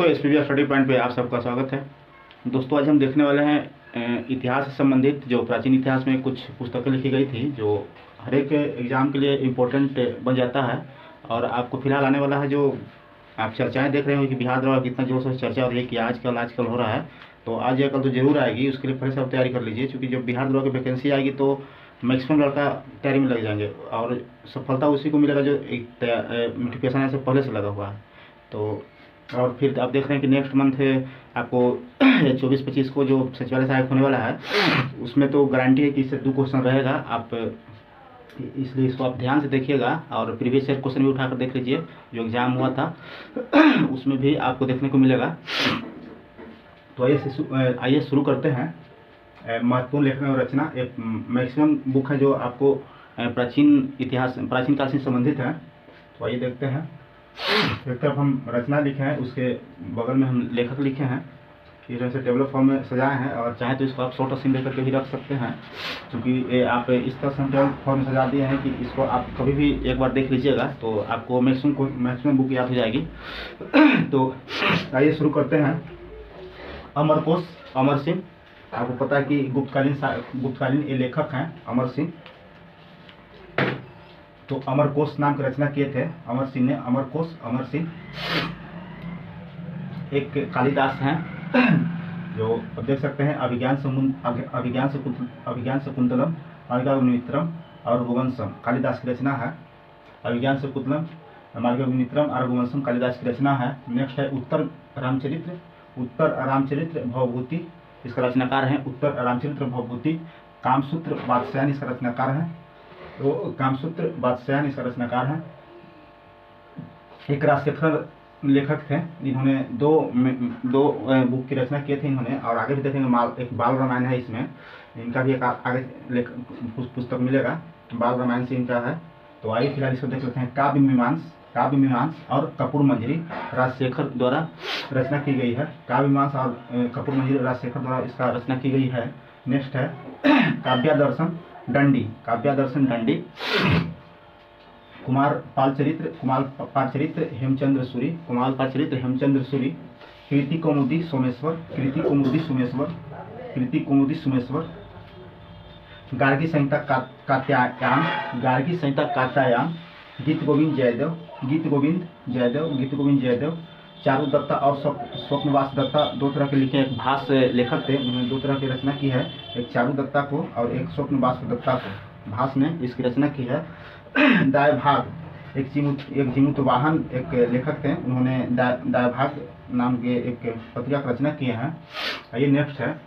दोस्तों SPB study point पे आप सबका स्वागत है। दोस्तों आज हम देखने वाले हैं इतिहास से संबंधित जो प्राचीन इतिहास में कुछ पुस्तकें लिखी गई थी जो हर एक एग्ज़ाम के लिए इम्पोर्टेंट बन जाता है। और आपको फिलहाल आने वाला है जो आप चर्चाएं देख रहे हो कि बिहार द्वारा कितना जोर से चर्चा हो रही है कि आजकल हो रहा है, तो आज या कल तो जरूर आएगी। उसके लिए पहले से आप तैयारी कर लीजिए, क्योंकि जब बिहार द्वारा की वैकेंसी आएगी तो मैक्सिमम लड़का तैयारी में लग जाएंगे और सफलता उसी को मिलेगा जो एक नोटिफिकेशन ऐसे पहले से लगा हुआ है। तो और फिर आप देख रहे हैं कि नेक्स्ट मंथ आपको 24-25 को जो सचिवालय सहायक होने वाला है उसमें तो गारंटी है कि इससे 2 क्वेश्चन रहेगा। आप इसलिए इसको आप ध्यान से देखिएगा और प्रीवियस ईयर क्वेश्चन भी उठाकर देख लीजिए जो एग्जाम हुआ था उसमें भी आपको देखने को मिलेगा। तो आइए शुरू करते हैं। महत्वपूर्ण लेखन और रचना एक मैक्सिमम बुक है जो आपको प्राचीन काल से संबंधित है। तो आइए देखते हैं। एक तरफ हम रचना लिखे हैं, उसके बगल में हम लेखक लिखे हैं, इस तरह से टेबल फॉर्म में सजाए हैं। और चाहे तो इसको आप शॉर्ट सिम लेकर के भी रख सकते हैं, क्योंकि आप इस तरह से टेबल फॉर्म में सजा दिए हैं कि इसको आप कभी भी एक बार देख लीजिएगा तो आपको मैक्सिमम बुक याद हो जाएगी। तो आइए शुरू करते हैं। अमरकोश अमर सिंह, आपको पता है कि गुप्तकालीन ये लेखक हैं अमर सिंह। तो अमरकोश नाम की रचना किए थे अमर सिंह ने। अमरकोश अमर सिंह एक कालिदास हैं जो अब देख सकते हैं अभिज्ञान शकुंतलम, मार्गाग्निमित्रम और रघुवंशम कालिदास की रचना है। अभिज्ञान शकुंतलम, मार्गाग्निमित्रम और रघुवंशम कालिदास की रचना है। नेक्स्ट है उत्तर रामचरित्र भवभूति, इसका रचनाकार है उत्तर रामचरित्र भवभूति। कामसूत्र वात्स्यायन इसका रचनाकार है। तो कामसूत्र वात्स्यायन इसका रचनाकार है। एक राजशेखर लेखक थे, इन्होंने दो बुक की रचना किए थे इन्होंने। और आगे भी देखेंगे एक बाल रामायण है, इसमें इनका भी एक आगे पुस्तक मिलेगा, बाल रामायण से इनका है। तो आइए फिलहाल इसको देख लेते हैं। काव्य मीमांस और कपूर मंजरी राजशेखर द्वारा रचना की गई है। काव्य मीमांस और कपूर मंजरी राजशेखर द्वारा इसका रचना की गई है। नेक्स्ट है काव्यादर्शन दंडी, कुमार पाल चरित्र हेमचंद्र सूरी, कृति कौमुदी सोमेश्वर, गार्गी संहिता कात्यायन, गीत गोविंद जयदेव, चारू दत्ता और स्वप्नवास दत्ता दो तरह के लिखे एक भाष्य लेखक थे। उन्होंने 2 तरह की रचना की है, एक चारू दत्ता को और एक स्वप्नवास दत्ता को। भाष्य ने इसकी रचना की है। दायभाग एक जीमूत वाहन एक लेखक थे, उन्होंने दायभाग नाम के एक पत्रिका की रचना किए हैं। ये नेक्स्ट है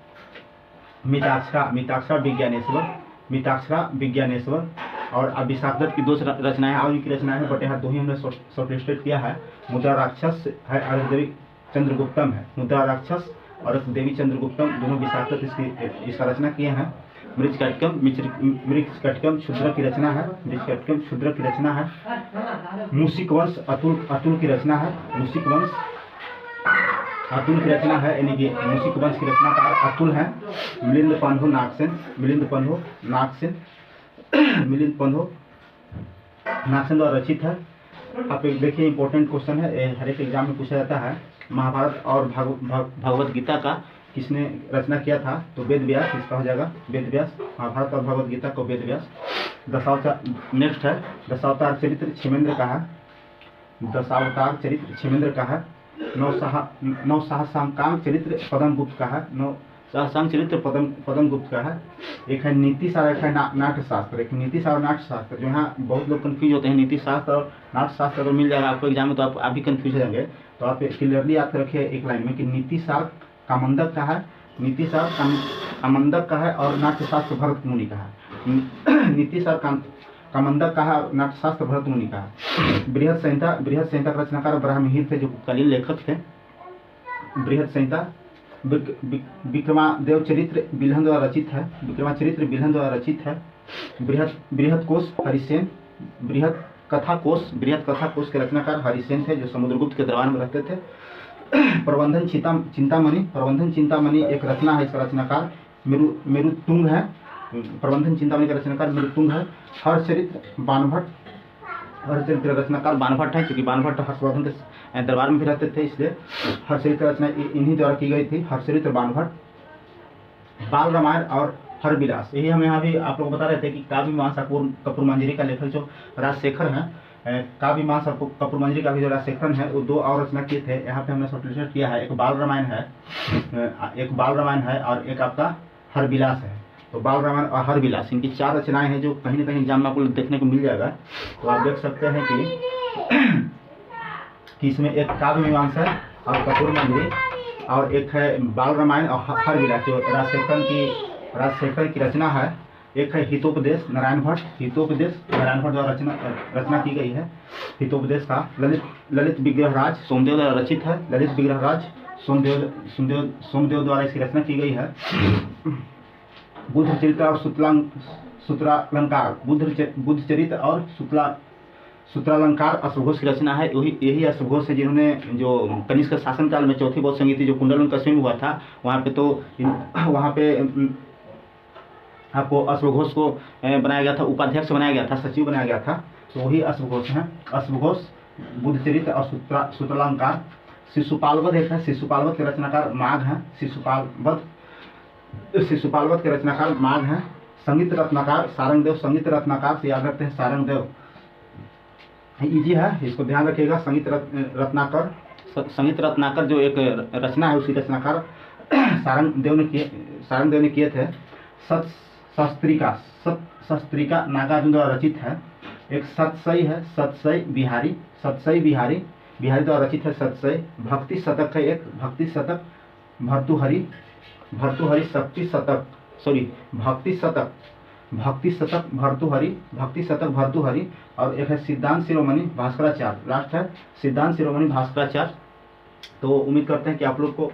मिताक्षरा विज्ञानेश्वर और अभिशाप दत्त की 2 रचनाएं और इनकी रचनाएं हैं, बट यहाँ 2 ही हमने शॉर्टलिस्टेड किया है। मुद्रा राक्षस है और देवी चंद्रगुप्तम है। मुद्रा राक्षस और देवी चंद्रगुप्तम दोनों विशाप दत्त इसका रचना किए हैं। मृगकटकम क्षुद्र की रचना है। मूषिक वंश अतुल की रचना है। अतुल की रचना है, यानी कि मूषिक वंश की रचनाकार अतुल है। मिलिंद पंधो नागसेन द्वारा रचित है। आप एक देखिए इंपॉर्टेंट क्वेश्चन है, हर एक एग्जाम में पूछा जाता है। महाभारत और भगवत गीता का किसने रचना किया था? तो वेद व्यास, इसका हो जाएगा वेद व्यास। महाभारत और भगवत गीता को वेद व्यास। नेक्स्ट है दशावतार चरित्र क्षेमेंद्र का है। नवसाहसांकांक चरित्र पदम गुप्त का है। नवसाहसांक चरित्र पदम गुप्त का है। एक है नीति सार, एक है नाट्यशास्त्र। जो यहाँ बहुत लोग कंफ्यूज होते हैं, नीति शास्त्र और नाट्यशास्त्र अगर मिल जाएगा आपको एग्जाम में तो आप भी कंफ्यूज हो जाएंगे। तो आप क्लियरली याद रखिए एक लाइन में कि नीति सार कामंदक का है, और नाट्यशास्त्र भरत मुनि का है। नीति सार कामंदक का है और नाट्यशास्त्र भरत मुनि का है। बृहद संहिता का रचनाकार ब्राह्मणिहिर थे जो कालीन लेखक थे। बृहद संहिता विक्रमादेव चरित्र बिल्हन द्वारा रचित है। बृहद कोश हरिसेन, बृहद कथा कोश के रचनाकार हरिसेन थे जो समुद्रगुप्त के दरबार में रहते थे। प्रबंधन चिंतामणि एक रचना है, इसका रचनाकार प्रबंधन चिंतामणि का रचनाकार मेरुतुंग है। हर्षचरित्र हरचरित्र रचनाकार बाणभट्ट है, क्योंकि बाणभट्ट हर्षवर्धन के दरबार में भी रहते थे, इसलिए हरचरित्र रचना इन्हीं द्वारा की गई थी। हरचरित्र, बाणभट्ट, बाल रामायण और हरविलास। यही हम यहाँ भी आप लोग बता रहे थे कि काव्य मीमांसा कपूर मंजरी का लेखक जो राजशेखर हैं, काव्य मीमांसा कपूर मंजरी का भी जो राजशेखर है वो 2 और रचना किए थे। यहाँ पे हमने शॉर्टलिस्टेड किया है, एक बाल रामायण है और एक आपका हरविलास है। तो बाल रामायण और हरविलास, इनकी 4 रचनाएं हैं जो कहीं ना कहीं एग्जाम में आपको देखने को मिल जाएगा। तो आप देख सकते हैं कि इसमें एक काव्य मीमांसा और कपूर मंजरी और एक है बाल रामायण और हरविलास जो राजशेखर की रचना है। एक है हितोपदेश नारायण भट्ट द्वारा रचना की गई है। हितोपदेश का ललित विग्रहराज सोमदेव द्वारा रचित है। ललित विग्रहराज सोमदेव द्वारा इसकी रचना की गई है। बुद्ध चरित्र और सूत्रालंकार, बुद्ध चरित्र और सूत्रालंकार अश्वघोष की रचना है। यही अश्वघोष है जिन्होंने जो कनिष्क शासनकाल में चौथी बौद्ध संगीति जो कुंडल कस्बे में हुआ था, वहाँ पे आपको अश्वघोष को बनाया गया था, उपाध्यक्ष बनाया गया था, सचिव बनाया गया था। तो वही अश्वघोष हैं। अश्वघोष, बुद्ध चरित्र और सूत्रालंकार। शिशुपालवध एक है, शिशुपालवध के रचनाकार माघ हैं। शिशुपालवध के रचनाकार माघ हैं। संगीत रत्नाकार सारंगदेव, संगीत रत्नाकार से याद रखते हैं सारंगदेव, इजी है, इसको ध्यान रखिएगा। संगीत रत्नाकर जो एक रचना है उसकी रचनाकार सारंगदेव ने किए थे। शस्त्रिका नागार्जुन द्वारा रचित है। एक सतसई है, सतसई बिहारी द्वारा रचित है सतसई। भक्ति शतक है एक, भक्ति शतक भर्तृहरि भर्तृहरि। और एक है सिद्धांत शिरोमणि भास्कराचार्य, लास्ट है सिद्धांत शिरोमणि भास्कराचार्य। तो उम्मीद करते हैं कि आप लोग को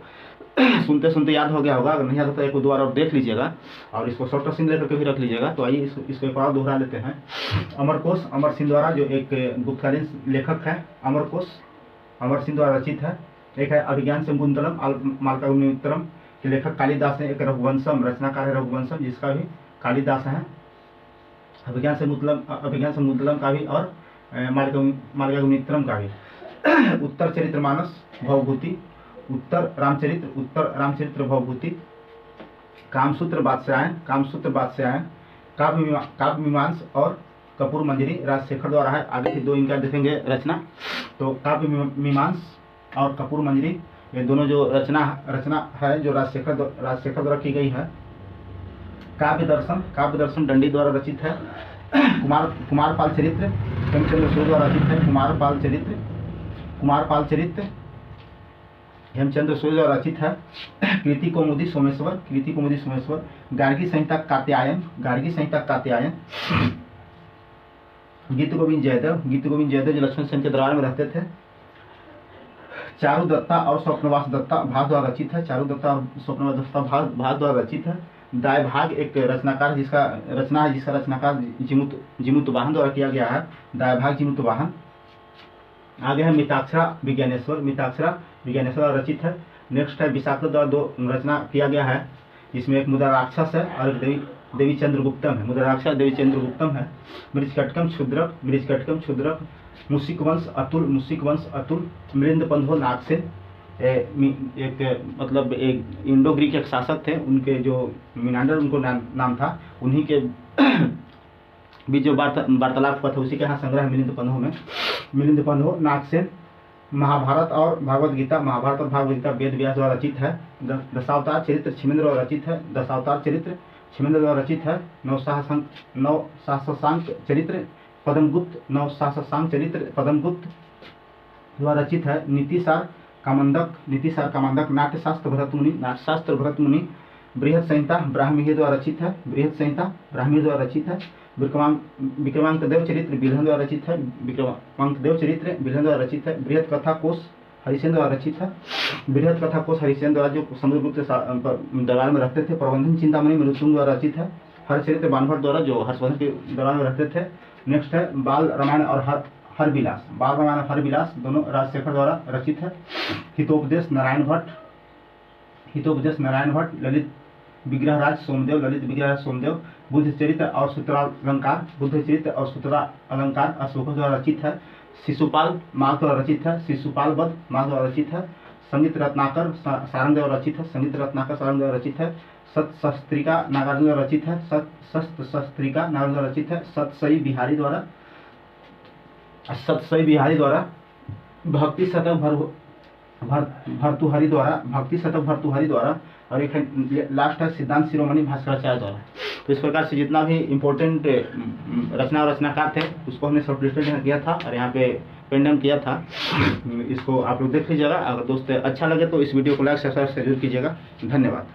सुनते सुनते याद हो गया होगा। अगर नहीं याद होता है एक दो बार और देख लीजिएगा और इसको शॉर्ट क्वेश्चन लेकर के भी रख लीजिएगा। तो आइए इसको एक बार दोहरा लेते हैं। अमरकोश, अमर सिंह द्वारा, जो एक गुप्तकालीन लेखक है, अमरकोश अमर सिंह द्वारा रचित है। एक है अभिज्ञान शकुंतलम मालकाग्निमित्रम के लेखक कालिदास है। एक रघुवंशम रचनाकार है रघुवंशम, जिसका भी कालिदास है। अभिज्ञान शकुंतलम का भी और मालकाग्निमित्रम का भी। उत्तर चरित्रमानस भवभूति, उत्तर रामचरित्र भवभूति। कामसूत्र बादशायन, काव्य मीमांस और कपूर मंजरी राजशेखर द्वारा है। आगे फिर 2 इनका देखेंगे रचना। तो काव्य मीमांस और कपूर मंजरी, ये दोनों जो रचना है जो राजशेखर द्वारा की गई है। काव्य दर्शन दंडी द्वारा रचित है। कुमारपाल चरित्र हेमचंद्र सूर्य द्वारा रचित है। कुमारपाल चरित्र हेमचंद्र सूर्य द्वारा रचित है। कृति कौमुदी सोमेश्वर। गार्गी संहिता कात्यायन। गीत गोविंद जयदेव जो लक्ष्मण सेन के दरबार में रहते थे। चारु दत्ता और स्वप्नवास दत्ता भास द्वारा रचित है। भास द्वारा रचित है। दाय भाग एक रचनाकार जिसका रचनाकार जिमुत वाहन द्वारा किया गया है। दाय भाग जिमुत वाहन। आगे है मिताक्षरा विज्ञानेश्वर रचित है। नेक्स्ट है विशाखा द्वारा 2 रचना किया गया है, जिसमें एक मुद्रा राक्षस है और देवी चंद्रगुप्तम है। मुद्रा राक्षस देवी चंद्रगुप्तम है। मृजकटकम क्षुद्रक। मुसिक वंश अतुल। मृंद पंधो नागसेन, एक मतलब एक इंडो ग्रीक एक शासक थे, उनके जो मिनांडर उनको नाम था, उन्हीं के बीच जो वार्तालाप हुआ था उसी के यहाँ संग्रह है मिलिंद पंधो नागसेन। महाभारत और भागवत गीता वेद व्यास द्वारा रचित है। दशावतार चरित्र छिमेंद्र द्वारा रचित है। नवसासांक चरित्र पद्मगुप्त द्वारा रचित है। नीतिसार कामंदक नाट्यशास्त्र भरत मुनि। बृहत संहिता ब्राह्मी द्वारा रचित है। विक्रमांक देव चरित्र बिल्हन द्वारा रचित है। बृहत कथा कोश हरिसेन द्वारा रचित है। जो समुद्रगुप्त दरबार में रहते थे। प्रबंधन चिंतामणि मरुतुंग द्वारा रचित है। हरचरित्र बाणभट्ट द्वारा जो हर्षवर्धन के दरबार में रहते थे। नेक्स्ट है बाल रामायण और हरविलास दोनों राजशेखर द्वारा रचित है। हितोपदेश नारायण भट्ट। ललित विग्रहराज सोमदेव। बुद्ध चरित्र और सूत्रालंकार, बुद्ध चरित्र और सूत्रालंकार अशोकों द्वारा रचित है। शिशुपाल माघ द्वारा रचित है। शिशुपाल वध माघ द्वारा रचित है। संगीत रत्नाकर सारंग द्वारा रचित है। संगीत रत्नाकर सारंग द्वारा रचित है। सतशस्त्रिका नागार्जुन द्वारा रचित है। सतशस्त्रिका नागार्जुन द्वारा रचित है। सतसई बिहारी द्वारा भक्ति शतक भर्तृहरि द्वारा और एक लास्ट है सिद्धांत शिरोमणि भास्कराचार्य द्वारा। तो इस प्रकार से जितना भी इम्पोर्टेंट रचनाकार थे उसको हमने शॉर्ट लिस्टेड किया था और यहाँ पे पेंडम किया था। इसको आप लोग देख लीजिएगा। अगर दोस्त अच्छा लगे तो इस वीडियो को लाइक सब्सक्राइब जरूर कीजिएगा। धन्यवाद।